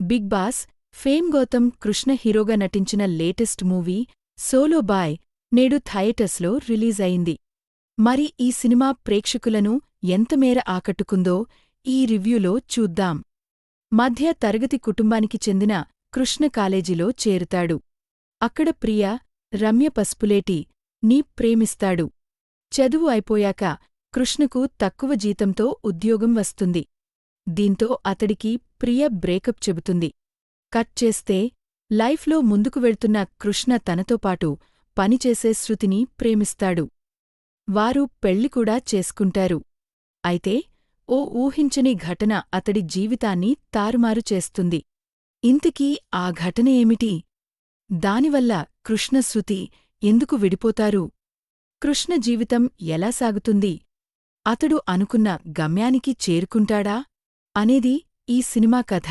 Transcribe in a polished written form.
Big Boss fame Gautham Krishna హీరోగా నటించిన latest movie solo bye నేడు థియేటర్స్లో రిలీజ్ అయింది. మరి ఈ సినిమా ప్రేక్షకులను ఎంతమేర ఆకట్టుకుందో ఈ రివ్యూలో చూద్దాం. మధ్య తరగతి కుటుంబానికి చెందిన కృష్ణ కాలేజీలో చేరుతాడు. అక్కడ ప్రియ, రమ్య పసుపులేటి ని ప్రేమిస్తాడు. చదువు అయిపోయాక కృష్ణకు తక్కువ జీతంతో ఉద్యోగం వస్తుంది. దీంతో అతడికి ప్రియ బ్రేకప్ చెబుతుంది. కట్ చేస్తే లైఫ్లో ముందుకు వెళ్తున్న కృష్ణ తనతోపాటు పనిచేసే శృతిని ప్రేమిస్తాడు. వారు పెళ్లికూడా చేసుకుంటారు. అయితే ఓ ఊహించని ఘటన అతడి జీవితాన్ని తారుమారు చేస్తుంది. ఇంతకీ ఆ ఘటన ఏమిటి? దానివల్ల కృష్ణ శృతి ఎందుకు విడిపోతారు? కృష్ణ జీవితం ఎలా సాగుతుంది? అతడు అనుకున్న గమ్యానికి చేరుకుంటాడా అనేది ఈ సినిమా కథ.